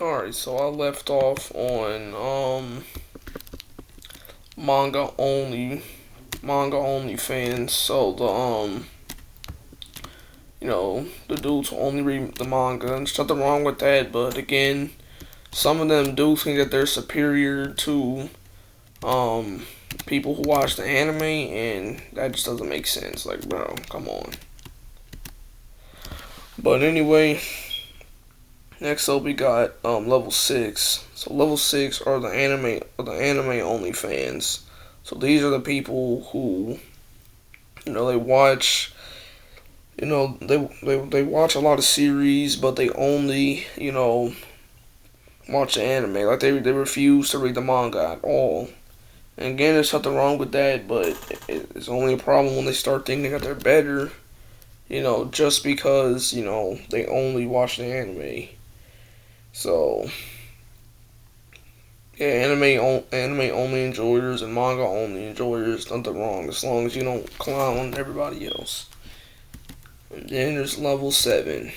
Alright, so I left off on manga only fans. So the dudes who only read the manga, and there's nothing wrong with that, but again, some of them do think that they're superior to um people who watch the anime, and that just doesn't make sense. Like, bro, come on. But anyway, next up we got level 6. So level 6 are the anime only fans. So these are the people who they watch they watch a lot of series, but they only watch the anime. Like they refuse to read the manga at all. And again, there's nothing wrong with that, but it's only a problem when they start thinking that they're better. Just because they only watch the anime. So yeah, anime only enjoyers and manga only enjoyers. Nothing wrong as long as you don't clown everybody else. And then there's level 7.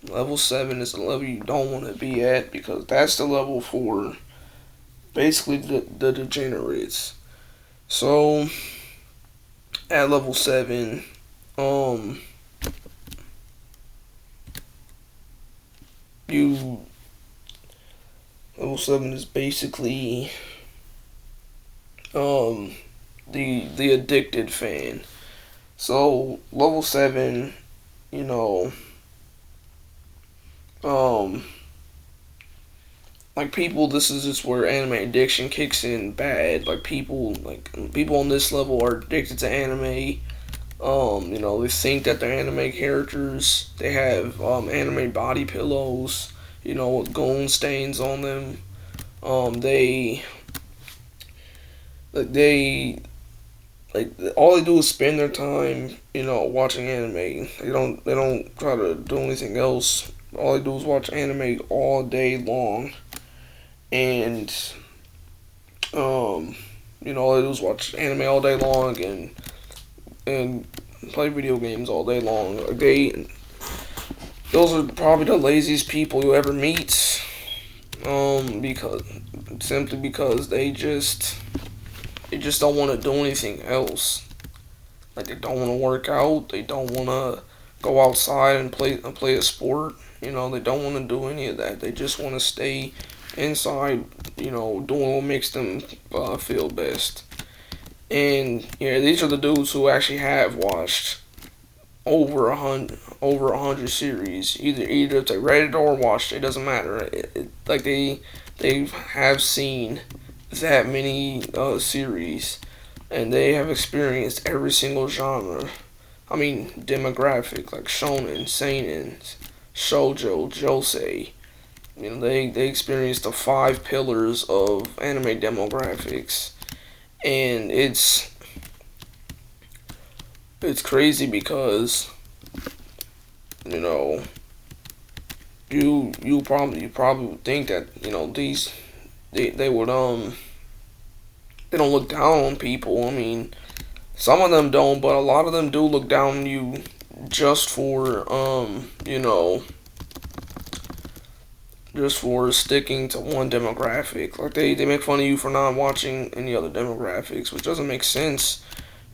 Level 7 is the level you don't want to be at because that's the level for basically the degenerates. So at level 7, um, you level 7 is basically um the addicted fan. So level 7, you know, um like people, this is just where anime addiction kicks in bad. Like people on this level are addicted to anime. They think that they're anime characters. They have anime body pillows, with goon stains on them. They like they like all they do is spend their time, watching anime. They don't try to do anything else. All they do is watch anime all day long, and um, all they do is watch anime all day long and play video games all day long. Like those are probably the laziest people you ever meet. Because they just don't want to do anything else. Like they don't want to work out. They don't want to go outside and play a sport. They don't want to do any of that. They just want to stay inside. Doing what makes them feel best. And yeah, these are the dudes who actually have watched over a hundred series. Either if they read it or watched it, doesn't matter. Like they have seen that many series, and they have experienced every single genre. I mean, demographic like shonen, seinen, shoujo, josei. They experienced the five pillars of anime demographics, and it's crazy because you know you probably would think that these they would they don't look down on people. I mean, some of them don't, but a lot of them do look down on you just for just for sticking to one demographic. Like they make fun of you for not watching any other demographics, which doesn't make sense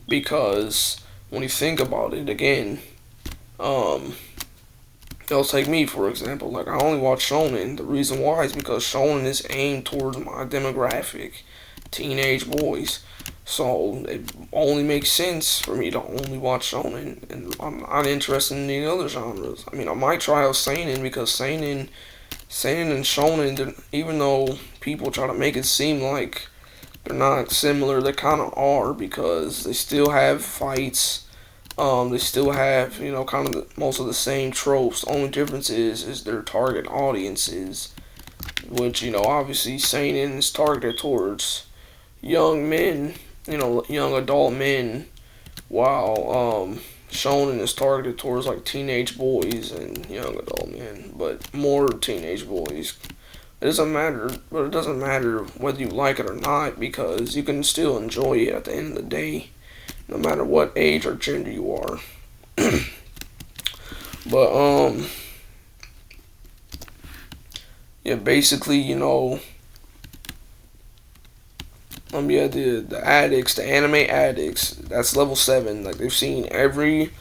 because when you think about it again, um they'll take me for example. Like I only watch shonen. The reason why is because shonen is aimed towards my demographic, teenage boys. So it only makes sense for me to only watch shonen, and I'm not interested in any other genres. I mean, I might try out seinen because seinen and shonen, even though people try to make it seem like they're not similar, they kind of are because they still have fights. They still have, kind of most of the same tropes. The only difference is their target audiences, which obviously seinen is targeted towards young men, young adult men, while shonen is targeted towards like teenage boys and young adult men, but more teenage boys. It doesn't matter whether you like it or not because you can still enjoy it at the end of the day, no matter what age or gender you are. But yeah, basically, yeah, the addicts, the anime addicts, that's level 7. Like they've seen every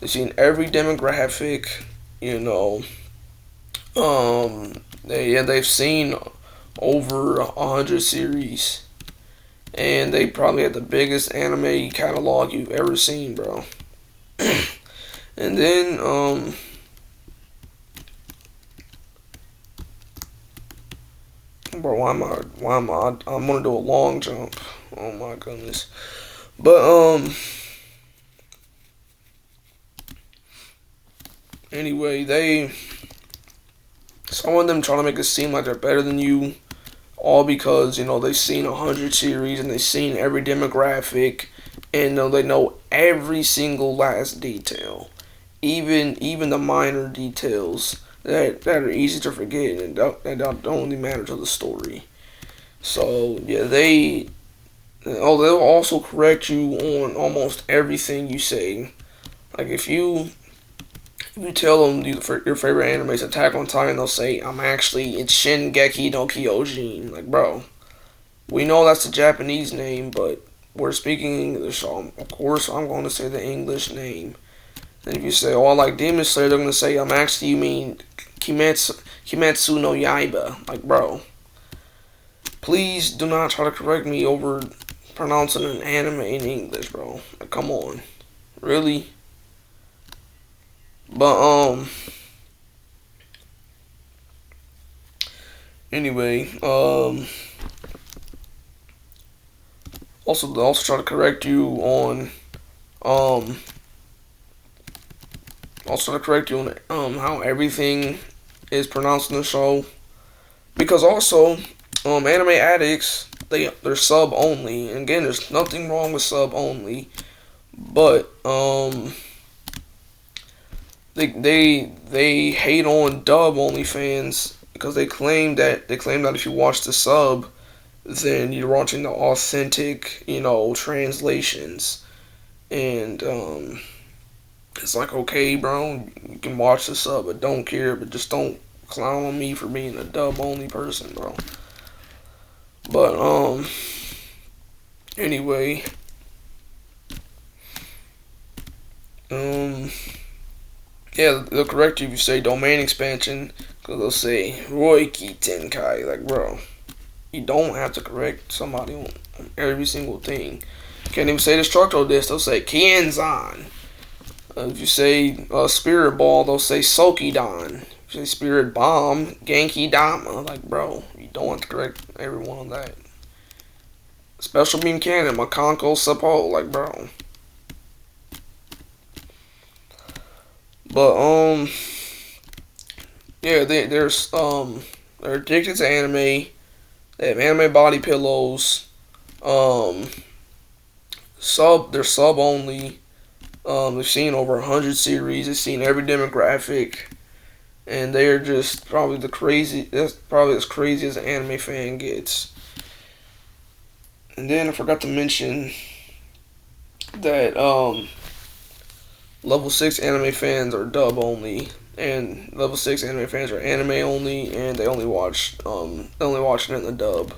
demographic, you know. They've seen over 100 series, and they probably had the biggest anime catalog you've ever seen, bro. And then, bro, I'm gonna do a long jump. Oh my goodness. But, anyway, some of them try to make it seem like they're better than you, all because, they've seen 100 series and they've seen every demographic, and they know every single last detail, even the minor details that are easy to forget and don't only matter to the story. So yeah, they'll also correct you on almost everything you say. Like if you tell them your favorite anime is Attack on Titan, they'll say it's Shingeki no Kyojin. Like, bro, we know that's the Japanese name, but we're speaking English, so of course I'm going to say the English name. And if you say, "Oh, I like Demon Slayer," they're going to say, you mean Kimetsu no Yaiba." Like, bro, please do not try to correct me over pronouncing an anime in English, bro. Like, come on, really? But anyway, also try to correct you on um how everything is pronounced in the show, because also anime addicts they're sub only, and again, there's nothing wrong with sub only, but they hate on dub only fans because they claim that if you watch the sub, then you're watching the authentic, translations. And it's like, okay, bro, you can watch the sub, but don't care, but just don't clown on me for being a dub only person, bro. But anyway, um, yeah, they'll correct you if you say domain expansion, because they'll say Roiki Tenkai. Like, bro, you don't have to correct somebody on every single thing. Can't even say destructo disc, they'll say Kienzan. If you say Spirit Ball, they'll say Sokidan. If you say Spirit Bomb, Genki Dama. Like, bro, you don't have to correct everyone on that. Special Beam Cannon, Makanko Suppo. Like, bro. But, yeah, they're addicted to anime. They have anime body pillows. Um, they're sub only. They've seen over 100 series. They've seen every demographic, and they're just probably the crazy. That's probably as crazy as an anime fan gets. And then I forgot to mention that level 6 anime fans are dub only, and level 6 anime fans are anime only, and they only watch it in the dub.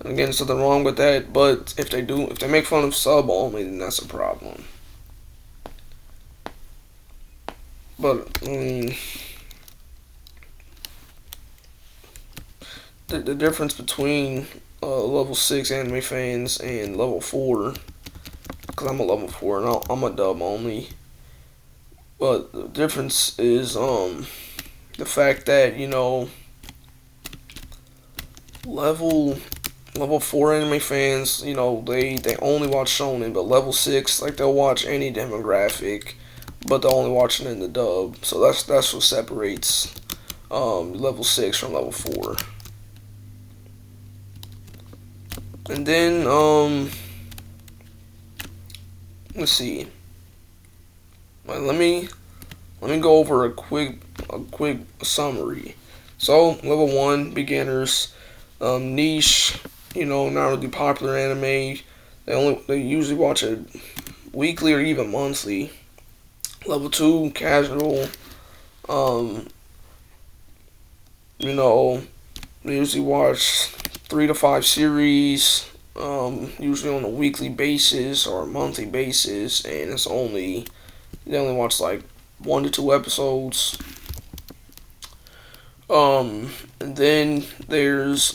And again, there's nothing wrong with that, but if they make fun of sub only, then that's a problem. But the difference between level 6 anime fans and level 4, because I'm a level 4 and I'm a dub only. But the difference is the fact that level level 4 anime fans, they only watch shonen, but level 6, like, they'll watch any demographic, but they'll only watch it in the dub. So that's what separates level 6 from level 4. And then let's see. Let me go over a quick summary. So level 1, beginners, niche, not really popular anime. They usually watch it weekly or even monthly. Level 2, casual. Um, You know, they usually watch 3 to 5 series, usually on a weekly basis or a monthly basis, and they only watch like 1 to 2 episodes. And then there's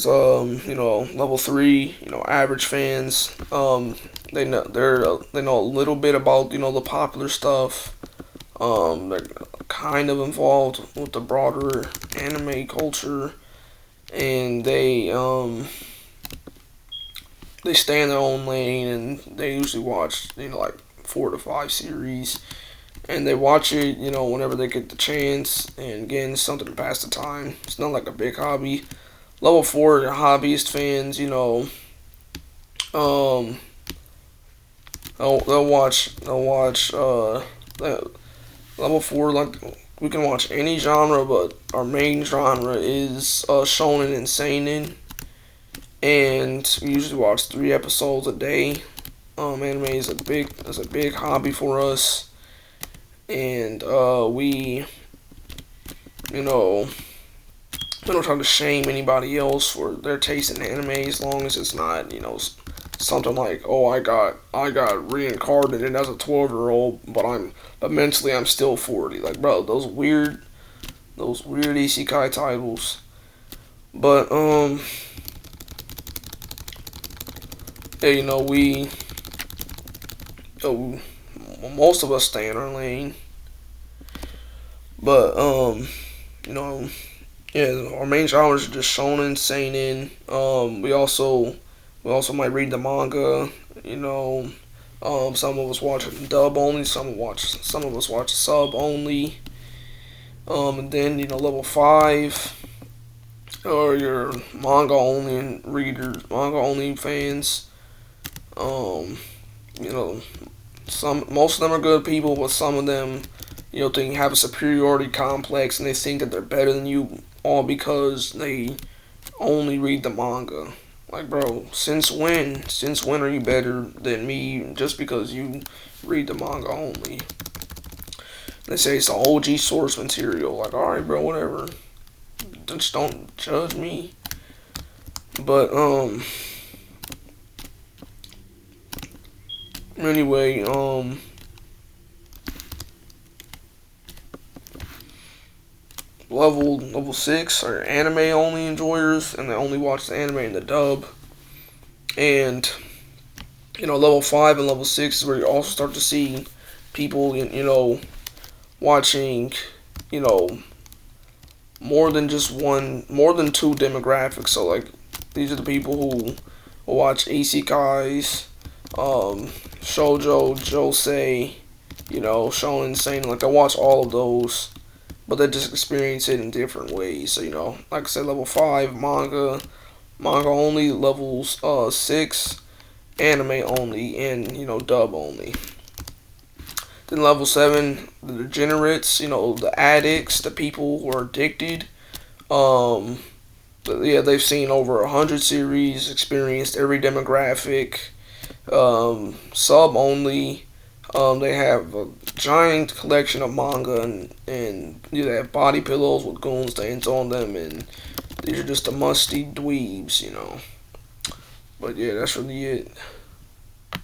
level three, average fans. They know a little bit about the popular stuff. They're kind of involved with the broader anime culture, and they stay in their own lane, and they usually watch like 4 to 5 series, and they watch it whenever they get the chance. And again, it's something to pass the time. It's not like a big hobby. Level four are hobbyist fans. Um, they'll watch. Level four, like, we can watch any genre, but our main genre is shonen and seinen, and we usually watch 3 episodes a day. Anime is a big hobby for us, and you know we don't try to shame anybody else for their taste in anime, as long as it's not something like, oh, I got reincarnated as a 12-year-old, but mentally I'm still 40. Like, bro, those weird isekai titles. But yeah, uh, most of us stay in our lane. But you know, yeah, our main genres are just shonen, seinen. We also might read the manga. You know, some of us watch it in dub only. Some of us watch sub only. And then level five, or your manga only fans. Um, you know, most of them are good people, but some of them, think have a superiority complex, and they think that they're better than you, all because they only read the manga. Like, bro, since when? Since when are you better than me just because you read the manga only? They say it's the OG source material. Like, all right, bro, whatever. Just don't judge me. But anyway, level six are anime only enjoyers, and they only watch the anime in the dub. And level five and level six is where you also start to see people, watching, you know, more than two demographics. So, like, these are the people who will watch isekais, shoujo, josei, shonen, insane. Like, I watch all of those, but they just experience it in different ways. So, like I said, level five manga only. Levels six anime only, and dub only. Then level seven, the degenerates, the addicts, the people who are addicted. Um, yeah, they've seen over 100 series, experienced every demographic. Sub only. They have a giant collection of manga, and they have body pillows with goon stains on them, and these are just the musty dweebs. But yeah, that's really it.